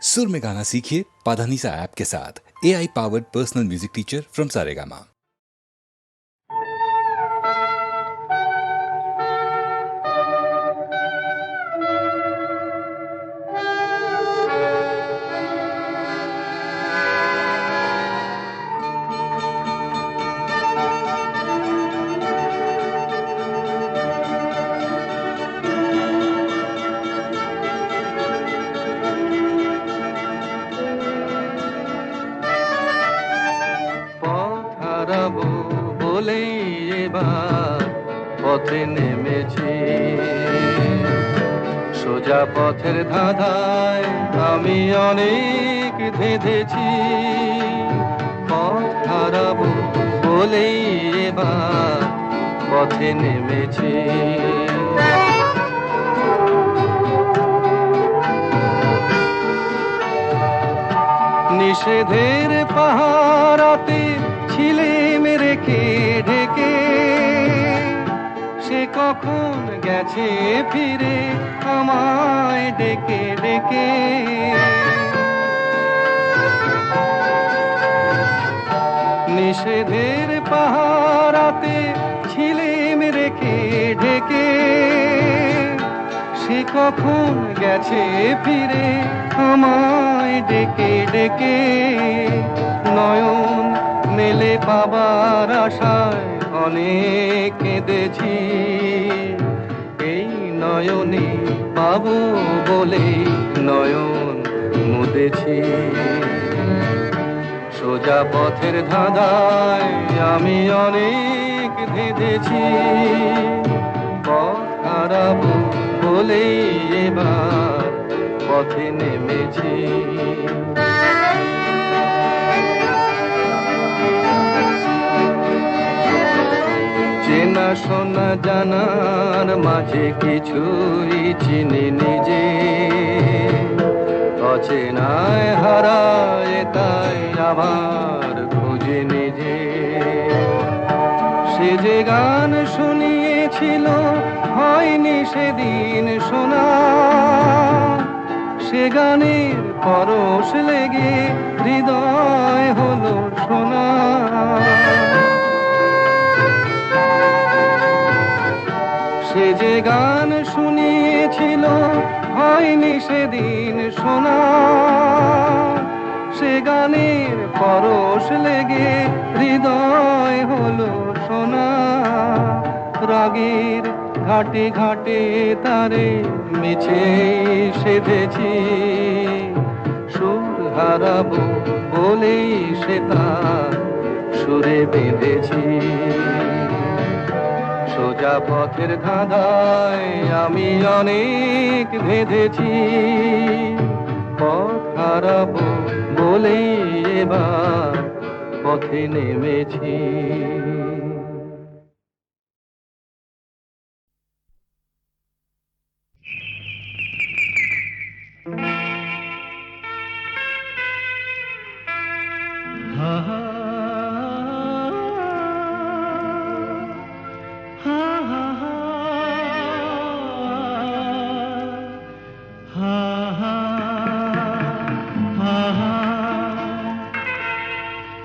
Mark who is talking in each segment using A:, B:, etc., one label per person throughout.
A: सुर में गाना सीखिए पाधानीसा ऐप के साथ। AI powered personal music teacher from Saregama.
B: পথে নেমেছি, সোজা পথের ধাঁধায় আমি অনেক ধেঁধেছি। পথ হারাবো বলেই এবার পথে নেমেছি। নিষেধের পাহারাতে ছিলেম রেখে ঢেকে, সে কখন গেছে ফিরে আমায় ডেকে ডেকে। নিষেধের পাহারাতে ছিলেম রেখে ঢেকে, সে কখন গেছে ফিরে আমায় ডেকে ডেকে। নয়ন মেলে পাবার আশায় অনেক কেঁদেছি, এই নয়নে পাবো বলে নয়ন মুদেছি। সোজা পথের ধাঁধায় আমি অনেক ধেঁধেছি, পথ হারাবো বলেই এবার পথে নেমেছি। চেনা শোনা জানার মাঝে কিছুই চিনি নিজে, অচেনায় হারায় তাই আবার খুঁজে নিজে। সে যে গান শুনিয়েছিল হয়নি সেদিন শোনা, সে গানের পরশ লেগে হৃদয় হলো শোনা। সে যে গান শুনিয়েছিল হয়নি সেদিন শোনা, সে গানের পরশ লেগে হৃদয় হলো শোনা। রাগের ঘাটে ঘাটে তারে মিছে সেধেছি, সুর হারাবো বলেই সে তার সুরে বেঁধেছি। সোজা পথের ধাঁধায় আমি অনেক ধেঁধেছি, পথ হারাবো বলেই এবার পথে নেমেছি।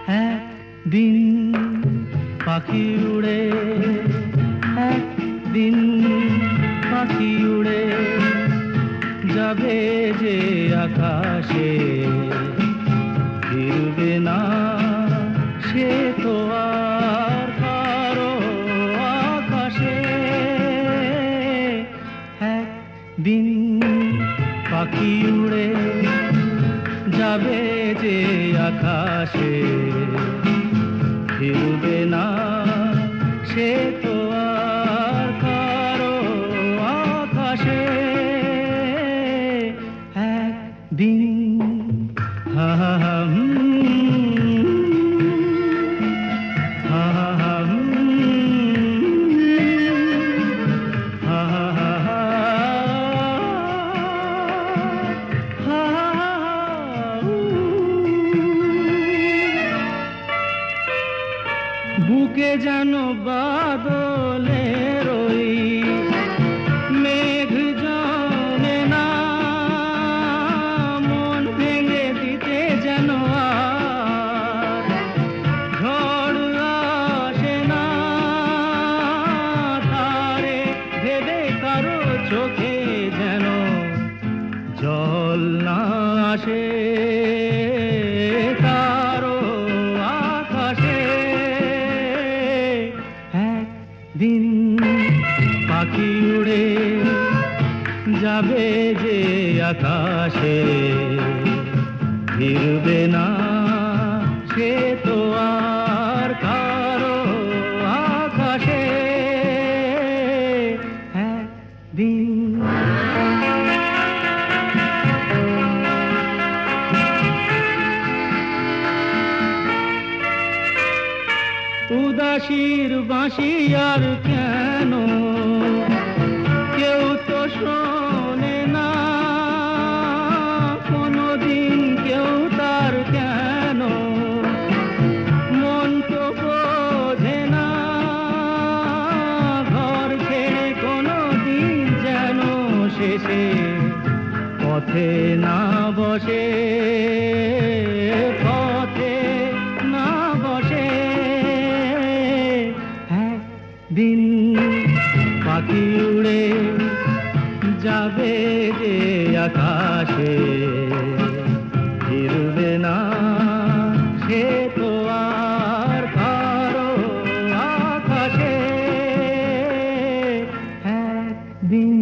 C: একদিন পাখি উড়ে, একদিন পাখি উড়ে যাবে যে আকাশে, ফিরবে না সে তো আর কারো আকাশে। একদিন পাখি উড়ে যাবে যে আকাশে, ফিরবে না সে তো আর কারো আকাশে। একদিন হা হা হা হা হা বুকে যেন বাদলের ওই মেঘ জমে না, মন না আসে কারো আকাশে, একদিন পাখি উড়ে যাবে যে আকাশে, ফিরবে না সে তো আর কারো আকাশে, একদিন। উদাসীর বাঁশি আর কেন কেউ তো শোনে না, কোনদিন কেউ তার কেন মন তো বোঝে না, ঘর ছেড়ে কোনদিন যেন শেষে পথে না বসে, পথে না বসে, দিন পাখি উড়ে যাবে যে আকাশে, ফিরবে না সে তো আর কারো আকাশে, একদিন।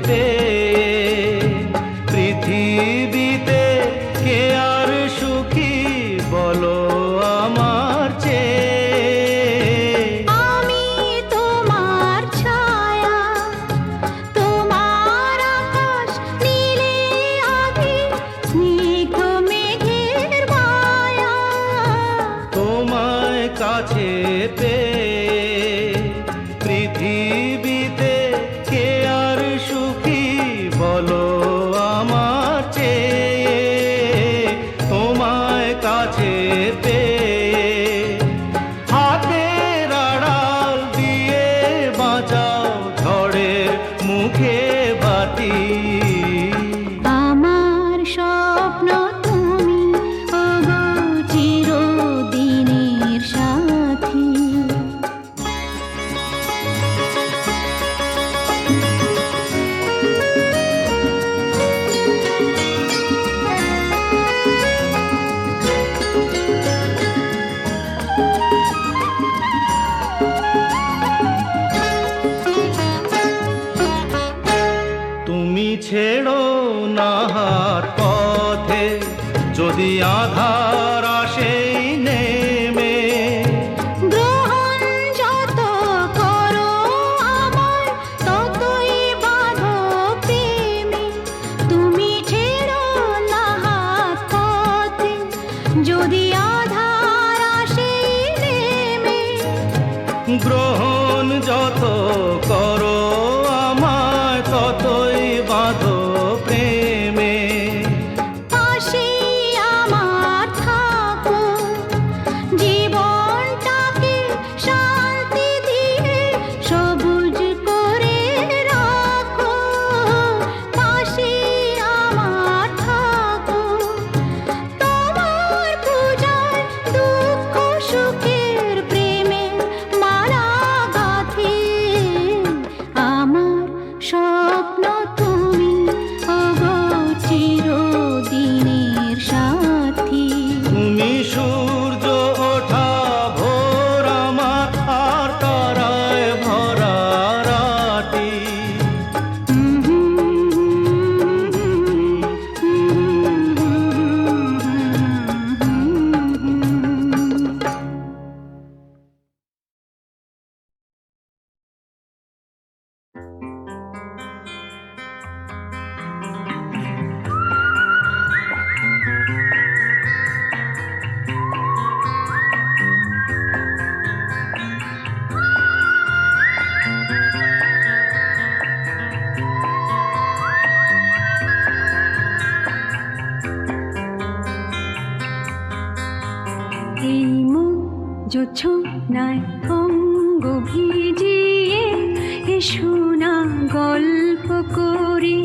B: পেয়ে পৃথিবীতে কে আর সুখী বলো আমার চেয়ে।
D: আমি তোমার ছায়া, তোমার আকাশ নীলে আভি, স্নিগ্ধ মেঘের মায়া।
B: তোমায় কাছে পেয়ে পৃথিবীতে কে আর সুখী বলো আমার চেয়ে। তোমায় কাছে পেয়ে হাতের আড়াল দিয়ে বাঁচাও ঝড়ের মুখে বাতি।
D: আমার স্বপ্ন তুমি, ওগো চিরদিনের সাথী।
B: তুমি ছেড়ো না হাত পথে যদি আধার আসেই নেমে।
D: গ্রহণ যত করো আমার, ততই বাঁধো প্রেমে। তুমি ছেড়ো না হাত পথে যদি আধার আসে নেমে।
B: গ্রহণ যত করো আমায় ততই বাঁধো প্রেমে।
D: পাশে আমার থাকো, জীবনটাকে শান্তি দিয়ে সবুজ করে রাখো। পাশে আমার থাকো, তোমার পূজায় দুঃখ সুখের প্রেমে মালা গাঁথি। আমার স্বপ্ন তুমি, ওগো চিরদিনের সাথী।
B: তুমি সূর্য ওঠা ভোর আমার আর তারায় ভরা রাতি।
D: এই মন জোছনায় অঙ্গ ভিজিয়ে এসো না গল্প করি।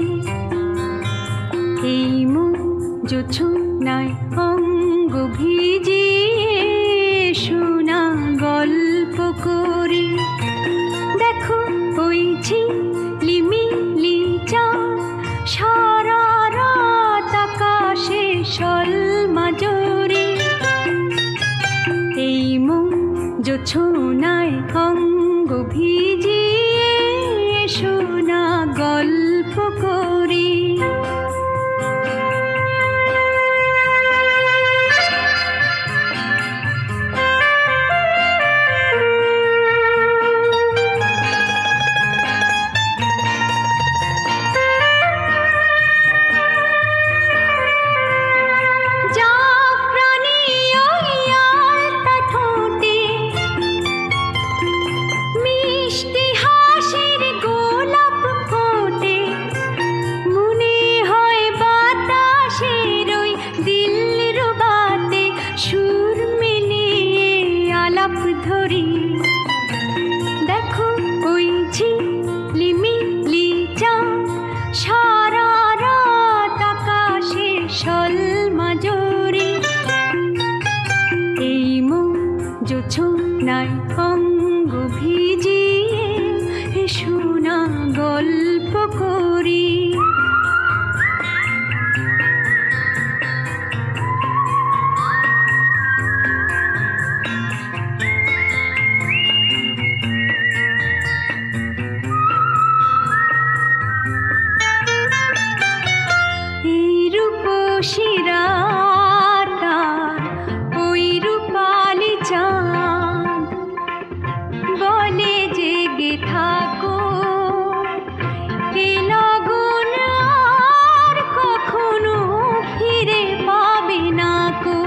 D: এই মন জোছনায় অঙ্গ ভিজিয়ে এসো না গল্প করি। দেখো ওই ঝিলিমিলি চাঁদ সারা রাত আকাশে সলমাজরি। এই মন জোছনায় অঙ্গ ভিজিয়ে এসো না গল্প করি। জাফরানি ওই আলতা ঠোঁটে মিষ্টি হাসির গোলাপ ফোটে। মনে হয় বাতাসের ওই দিলরুবাতে সুর মিলিয়ে আলাপ ধরি। দেখো ওই ঝিলিমিলি চাঁদ সারা রাত আকাশে সলমাজরি। এই মন জোছনায় অঙ্গ ভিজিয়ে এসো না গল্প করি। শিরাতার ওই রূপালি চাঁদ বলে জেগে থাকো, এ লগন আর কখনো ফিরে পাবে না কো।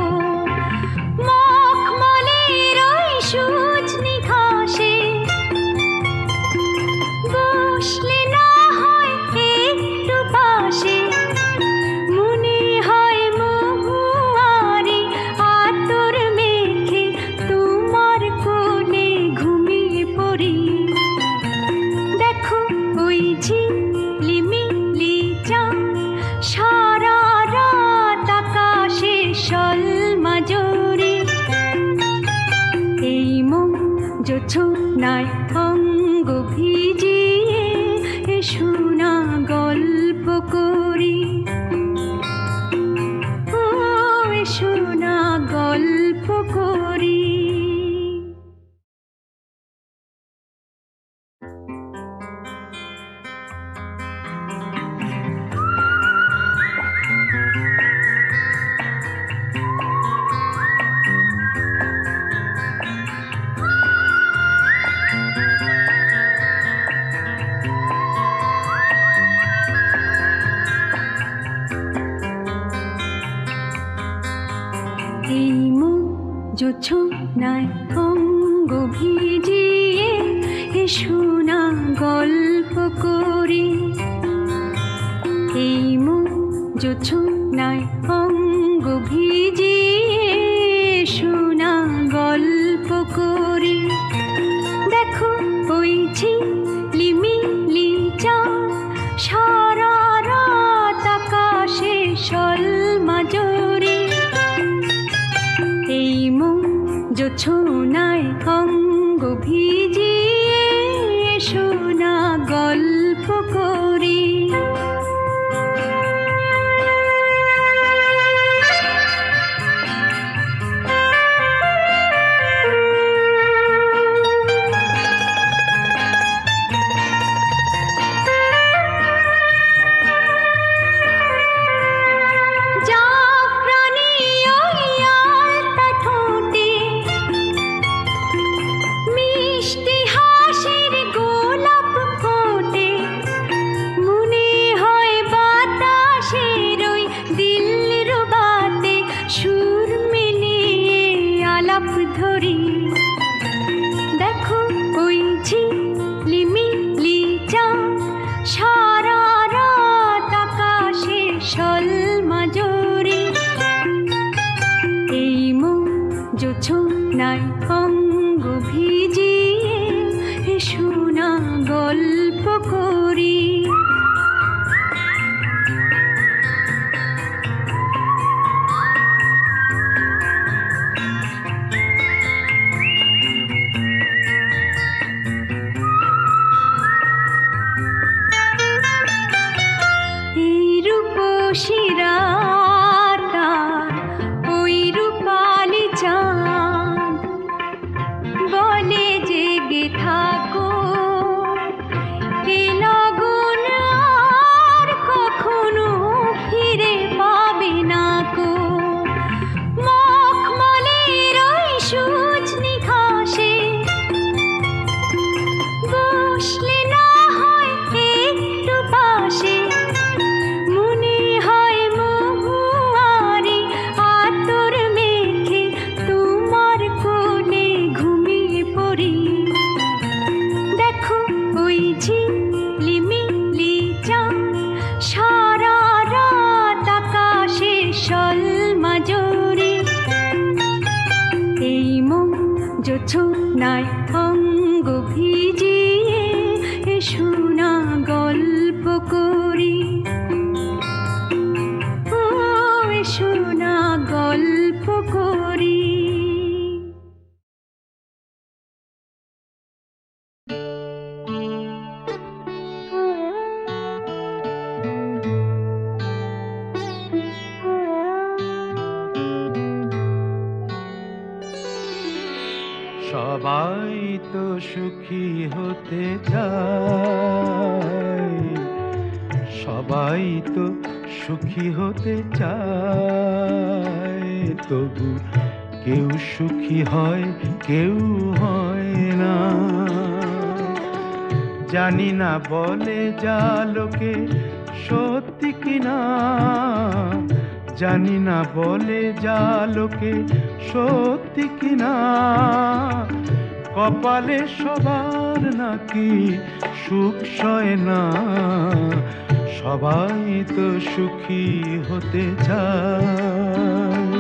D: মখমলের ওই সূচনি ঘাসে বসলে না হয় একটু পাশে, মনে হয় মহুয়ারি আতর মেখে তোমার কোলে ঘুমিয়ে পড়ি। দেখো ওই ঝিলিমিলি চাঁদ সারা রাত আকাশে সলমাজরি। এই মন জোছনায় অঙ্গ ভিজিয়ে শোনা গল্প করি, ও শোনা গল্প করি। এই মন জোছনায় অঙ্গ ভিজিয়ে শোনা গল্প করি। এই মন জোছনায় অঙ্গ ভিজিয়ে শোনা গল্প করি। দেখো ওই ঝিলিমিলি চাঁদ সারা রাত আকাশে সলমাজরি। এই মন জোছনায় অঙ্গ ভিজিয়ে শোনা গল্প করি। জাফরানি ওই আলতা ঠোঁটে মিষ্টি হাসির গোলাপ ফোটে, মনে হয় বাতাসের ওই দিলরুবাতে সুর মিলিয়ে আলাপ ধরি। দেখো ওই ঝিলিমিলি চাঁদ সারা রাত আকাশে সলমাজরি। এই মন জোছনায় অঙ্গ ভিজিয়ে শোনা গল্প করি। এই রূপসী রাতার ওই রূপালি চাঁদ বলে জেগে থাকো, এ লগন আর কখনো ফিরে পাবে না কো। মখমলের ওই সূচনি ঘাসে বসলে না হয় একটু পাশে, মনে হয় মহুয়ারি আতর মেখে তোমার কোলে ঘুমিয়ে পড়ি। দেখো ওই ঝিলিমিলি চাঁদ সারা রাত আকাশে সলমাজরি। এই মন জোছনায় অঙ্গ ভিজিয়ে শোনা গল্প করি, ও শোনা গল্প করি।
B: সবাই তো সুখী হতে চায়, সবাই তো সুখী হতে চায়, তবু কেউ সুখী হয় কেউ হয় না। জানি না বলে যা লোকে সত্যি কিনা, জানি না বলে যা লোকে সত্যি কিনা, কপালে সবার নাকি সুখ সয় না। সবাই তো সুখী হতে চায়।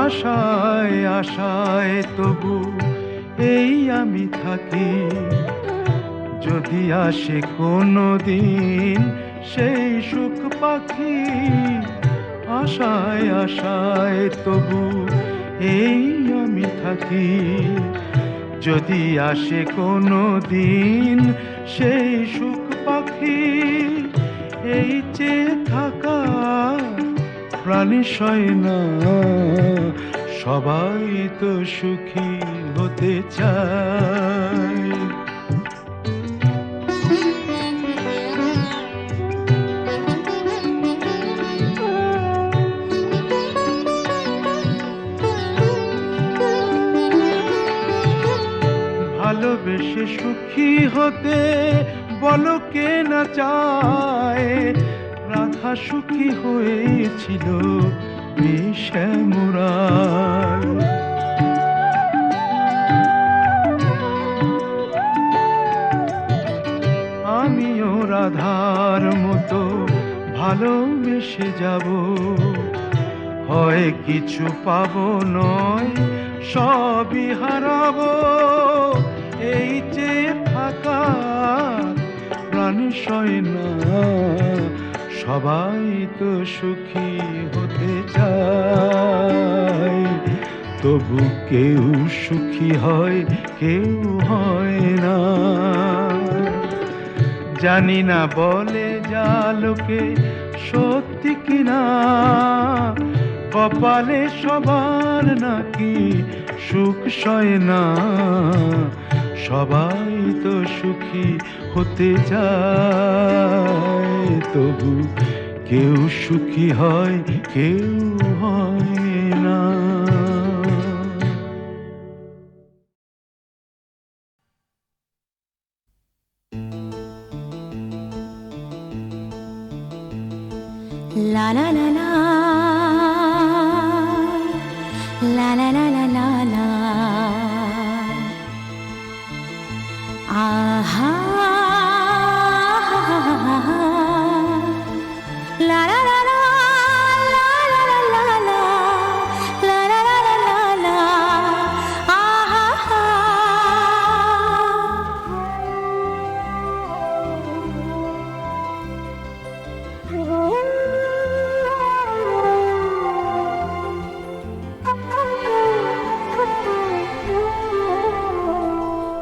B: আশায় আশায় তবু এই আমি থাকি, যদি আসে কোনো দিন সেই সুখ পাখি। আশায় আশায় তবু এই আমি থাকি, যদি আসে কোনো দিন সেই সুখ পাখি। এই চেয়ে থাকা প্রাণী সয় না, সবাই তো সুখী হতে চায়। ভালোবেসে সুখী হতে বলো কে না চায়। রাধা সুখী হয়েছিল শ্যামরায়। আমিও রাধার মতো ভালোবেসে যাব, হয় কিছু পাবো নয় সবই হারাবো। এই যে থাকা প্রাণী সয় না, সবাই তো সুখী হতে চায়, তবু কেউ সুখী হয় কেউ হয় না। জানি না বলে যা লোকে সত্যি কিনা, কপালে সবার নাকি সুখ সয় না। সবাই তো সুখী হতে চায়, তবু কেউ সুখী হয় কেউ হয় না।
D: La la la la, la la la la la la. Aha, la la la la, la la la la la, la la la la la la. Aha.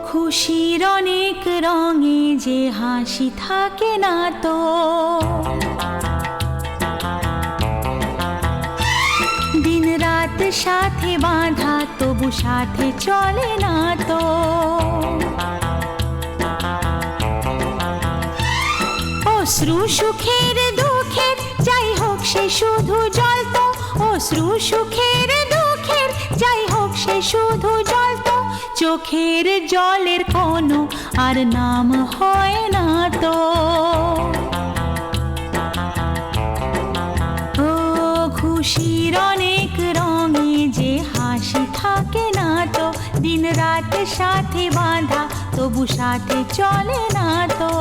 D: খুশির অনেক রঙে যে হাসি থাকে না তো, দিন রাত সাথে বাঁধা তবু সাথে চলে না তো। অশ্রু সুখের দুঃখের যাই হোক সে শুধু জল তো, অশ্রু সুখের দুঃখের যাই হোক সে শুধু জল তো। চোখের জলের কোনো আর নাম হয় না তো। ও খুশির অনেক রঙে যে হাসি থাকে না তো, দিন রাত সাথে বাঁধা তবু সাথে চলে না তো।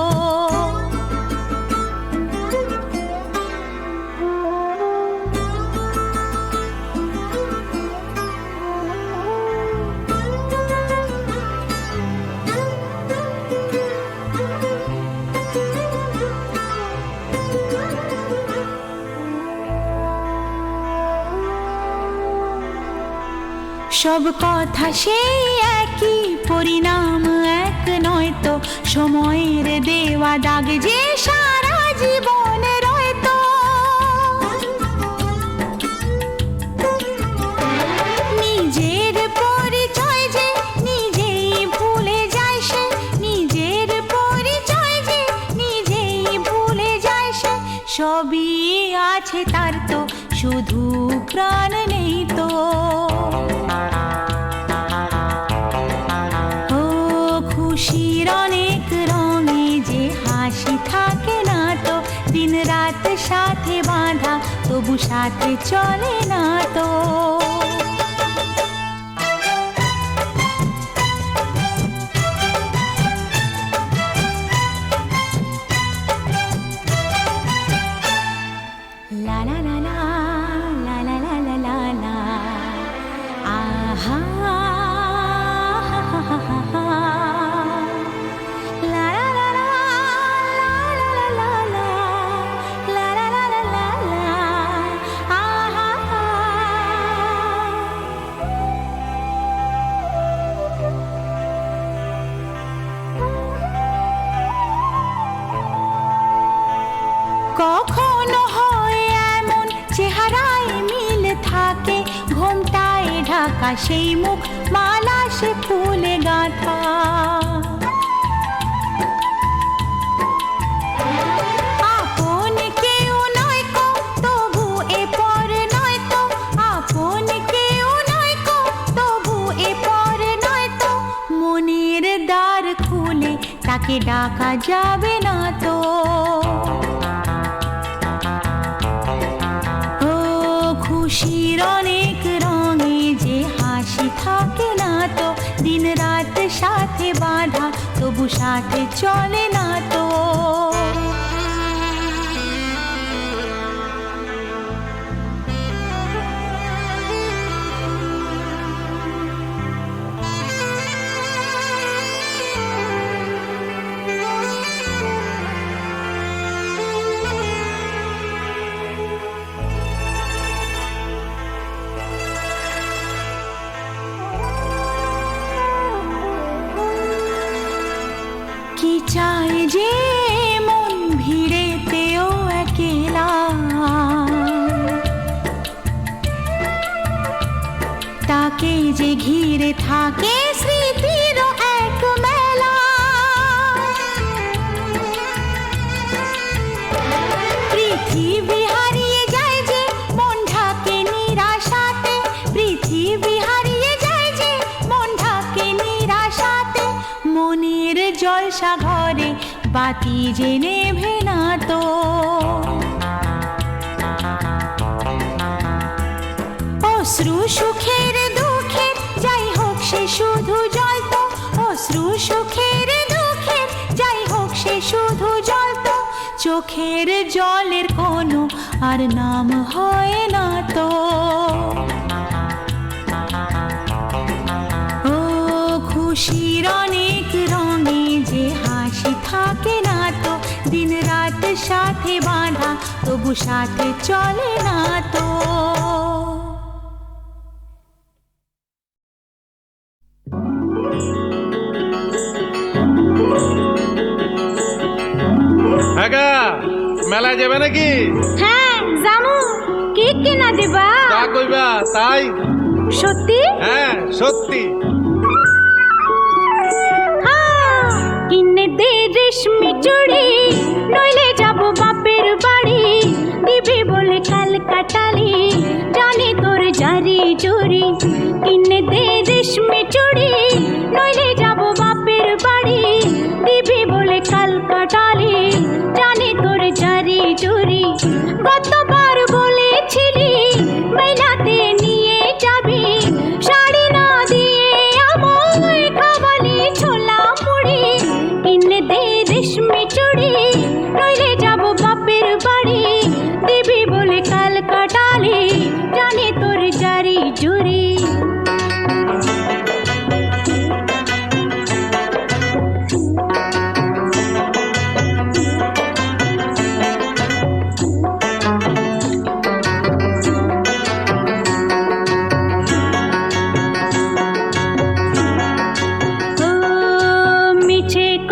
D: সব কথা সেই একই, পরিণাম এক নয় তো। সময়ের দেওয়া দাগ যে সারা জীবন রয় তো। তো শুধু প্রাণ নেই তো। ও খুশির অনেক রঙে যে হাসি থাকে না তো, দিন রাত সাথে বাঁধা তবু সাথে চলে না তো। La la la la la la la la la la, aha, ha ha ha ha ha, la la la la la la la la la la la la la la, aha. কখনো হয় এমন চেহারায় মিল থাকে, ঘোমটায় ঢাকা সেই মুখ মালা সে ফুলে গাঁথা। আপন কেউ নয় কো তবু এ পর নয় তো, আপন কেউ নয় কো তবু এ পর নয় তো, মনের দ্বার খুলে তাকে ডাকা যাবে না তো। খুশির অনেক রঙে যে হাসি থাকে না তো, দিন রাত সাথে বাঁধা তবু সাথে চলে না তো। কি চায় যে মন ভিড়েতেও একলা, তাকে যে ঘিরে থাকে স্মৃতির এক মেলা। পৃথিবী হারিয়ে যায় যে মন ঢাকে নিরাশাতে, পৃথিবী হারিয়ে যায় যে মন ঢাকে নিরাশাতে, মনের জলসা ঘরে বাতি যে নেভে না তো। অশ্রু সুখের দুঃখের যাই হোক সে শুধু জল তো, অশ্রু সুখের দুঃখের যাই হোক সে শুধু জল তো, চোখের জলের কোনো আর নাম হয় না তো। ও খুশির অনেক রঙে যে হাসি থাকে না তো, দিন রাত সাথে বাঁধা তবু সাথে চলে না তো।
E: মেলায় যাবে নাকি?
D: হ্যাঁ জামু, কি কিনা দিবা?
E: তা কইবা তাই?
D: সত্যি?
E: হ্যাঁ সত্যি।
D: কিনে দে রেশমি চুড়ি, নইলে যাব বাপের বাড়ি, দিবি বলে কাল কাটালি জানি তোর জারি জুরি। কিনে দে রেশমি চুড়ি, নইলে যাব বাপের বাড়ি, দিবি বলে কাল কাটালি জানি তোর জারি জুরি। গতবার বলেছিলি মেলাতে নিয়ে যাবি, শাড়ি না দিয়ে আমায় খাওয়ালি ছোলা মুড়ি। কিনে দে রেশমি চুড়ি, নইলে যাব বাপের বাড়ি, দিবি বলে কাল কাটালি জানি তোর জারি জুরি।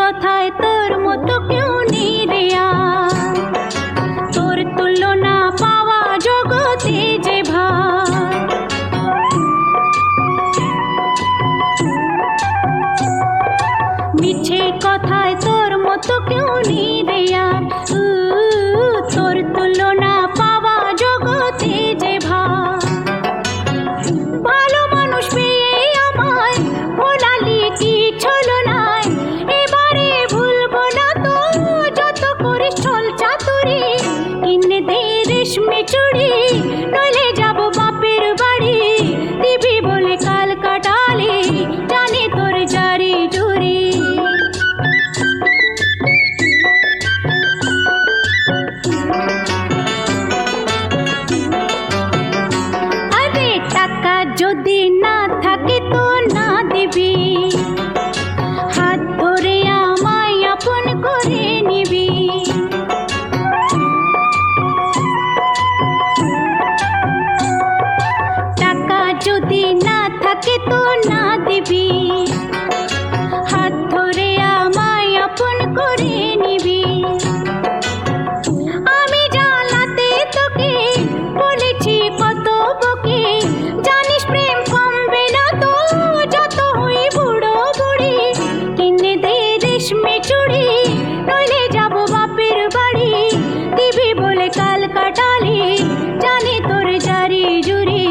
D: কথায় তোর মতো কেউ নেই রে আর, তোর তুলনা পাওয়া জগতে যে ভার। মিছে কথায় তোর মতো কেউ নেই রে আর, তোর তুলনা পাওয়া জগতে যদি না থাকে তো না দিবি, হাত ধরে আমায় আপন করে নিবি। টাকা যদি না থাকে তো না দিবি, হাত ধরে আমায় আপন করে নিবি। আমি জ্বালাতে তোকে বলেছি কত বকে, জানিস প্রেম কমবে না তো যত হই বুড়ো বুড়ি। কিনে দে রেশমে চুড়ি, নইলে যাব বাপের বাড়ি। দিবি বলে কাল কাটালি, জানি তোর জারি জুরি,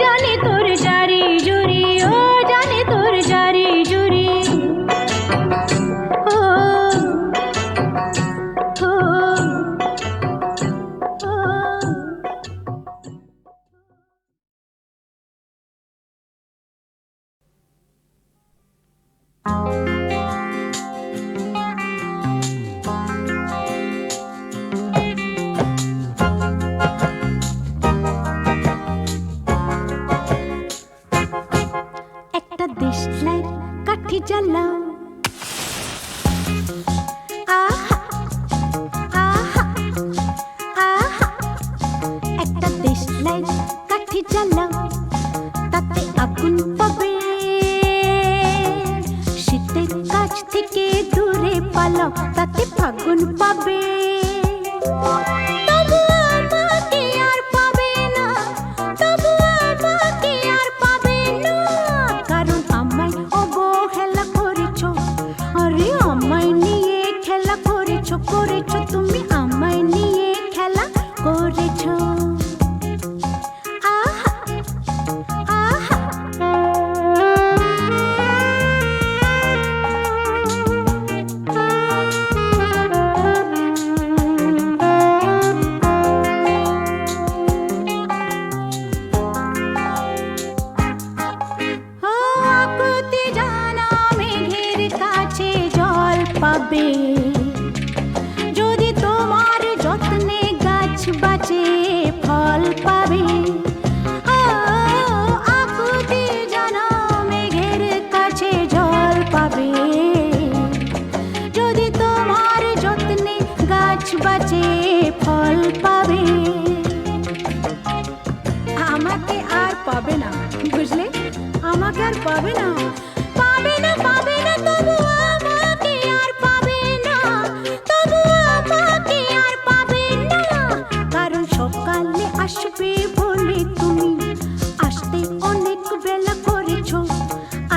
D: জানি তোর জারি জুরি, ও জানি তোর জারি জুরি। ও ও ও একটা দেশলাই কাঠি জ্বালাও, আহা আহা আহা। একটা দেশলাই কাঠি জ্বালাও, তাতে আগুন পাবে। শীতের কাছ থেকে দূরে পালাও, তাতে ফাগুন পাবে। তবু আমাকে আর পাবে না, তবু আমাকে আর পাবে না, কারণ আমায় অবহেলা করেছ। আরে আমায় নিয়ে খেলা করেছ, করেছ তুমি আমায় নিয়ে খেলা করেছ। আহা আহা আকুতি জানা মেঘের কাছে জল পাবে, যদি তোমার যত্নে গাছ বাঁচে ফল পাবে। আকুতি জানা মেঘের কাছে জল পাবে, যদি তোমার যত্নে গাছ বাঁচে ফল পাবে। আমাকে আর পাবে না, বুঝলে, আমাকে আর পাবে না, পাবে না, পাবে না, তবু আমাকে আর পাবে না, তবু আমাকে আর পাবে না, কারণ সকালে আসবে বলে তুমি আসতে অনেক বেলা করেছ।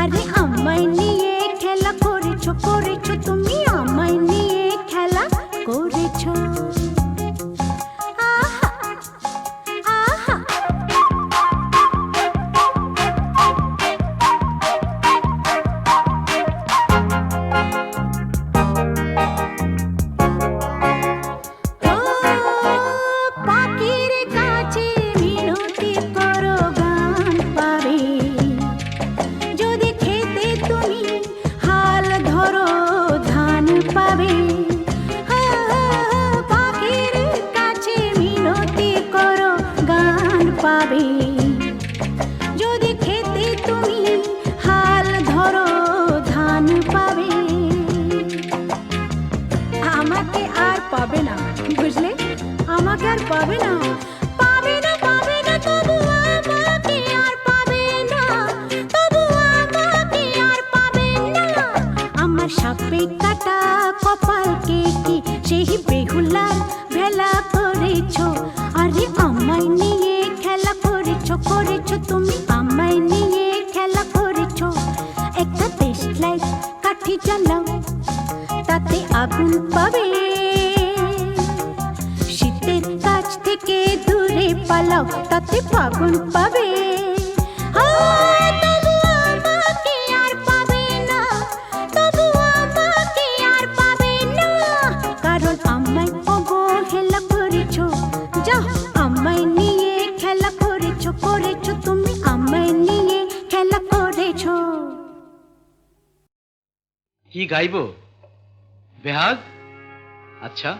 D: আরে আমায় নিয়ে খেলা করেছ, করেছ তুমি আমায় নিয়ে খেলা করেছ। আহা আহা পাখির কাছে মিনতি করো গান পাবে, যদি খেতে তুমি হাল ধরো ধান পাবে। পাখির কাছে মিনতি করো গান পাবে, যদি খেতে তুমি হাল ধরো ধান পাবে। আমাকে আর পাবে না, বুঝলে, আমাকে আর পাবে না, পাবে না, পাবে না, তবু আমাকে আর পাবে না, তবু আমাকে আর পাবে না। আমার সাপে কাটা কপালকে কি সেই বেহুলার ভেলা করেছ। আরে আমায় নিয়ে খেলা করেছ, করেছ তুমি আমায় নিয়ে খেলা করেছ। একটা দেশলাই কাঠি জ্বালাও, তাতে আগুন পাবে। শীতের কাছ থেকে দূরে পালাও, তাতে ফাগুন পাবে। তবু আমাকে আর পাবে না, তবু আমাকে আর পাবে না, কারণ আমায় অবহেলা করেছ। যাও আমায় নিয়ে খেলা করেছ, করেছ তুমি আমায় নিয়ে খেলা করেছ।
F: কি গাইবো বেহাগ? আচ্ছা,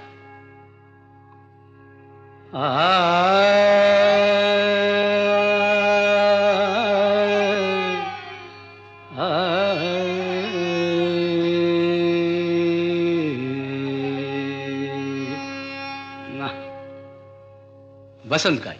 F: বসন্ত গাই।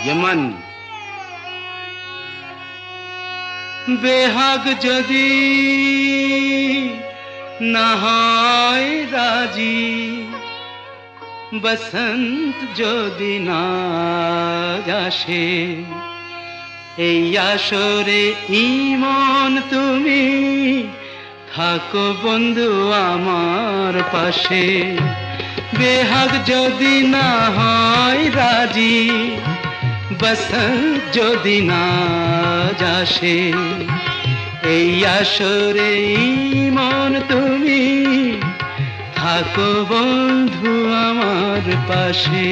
F: यमन बेहाग যদি না হয় রাজি, বসন্ত যদি না আসে, এই আসরে ইমন তুমি থাকো বন্ধু আমার পাশে। বেহাগ যদি না হয় রাজি, বসন্ত যদি না আসে, এই আসরে মন তুমি থাকো বন্ধু আমার পাশে।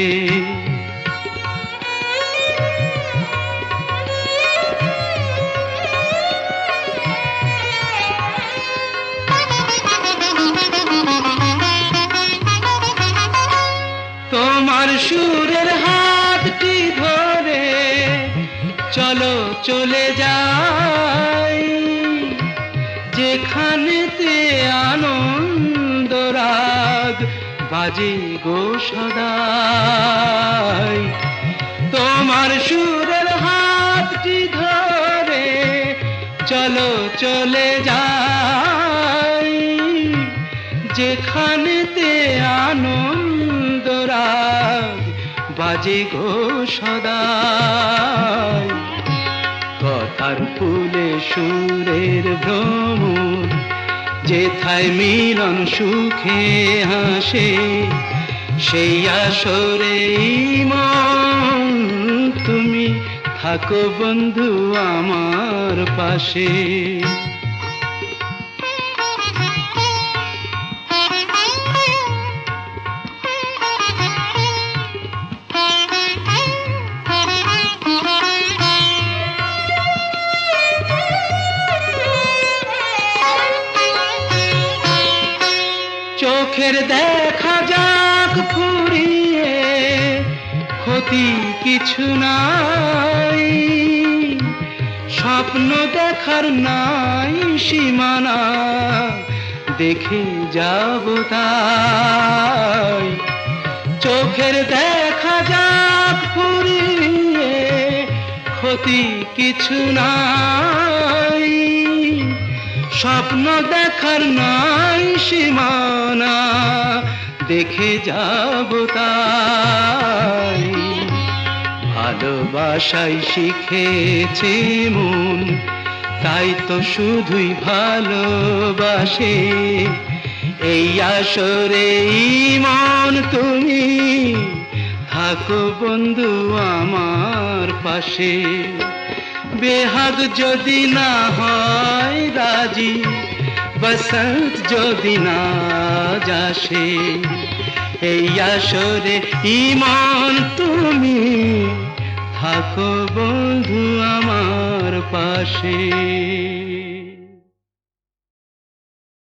F: তোমার সুরের হাতটি ধরে চলো চলে যাই, যেখানেতে আনন্দ রাগ বাজে গো সদাই। তোমার সুরের হাতটি ধরে চলো চলে যাই, যেখানেতে আনন্দ রাগ বাজে গো সদাই। কথার ফুলে সুরের ভ্রমর, যেথায় মিলন সুখে হাসে, সেই আসরে মন তুমি থাকো বন্ধু আমার পাশে। চোখের দেখা যাক ফুরিয়ে, ক্ষতি কিছু নাই, স্বপ্ন দেখার নাই সীমানা, দেখে যাব তাই। চোখের দেখা যাক ফুরিয়ে, ক্ষতি কিছু নাই, স্বপ্ন দেখার নাই সীমানা, দেখে যাব তাই। ভালোবাসাই শিখেছে মন, তাই তো শুধুই ভালোবাসে, এই আসরে মন তুমি থাকো বন্ধু আমার পাশে। বেহাগ যদি না হয় রাজি, বসন্ত যদি না আসে, এই আসরে ইমন তুমি থাকো বন্ধু আমার পাশে।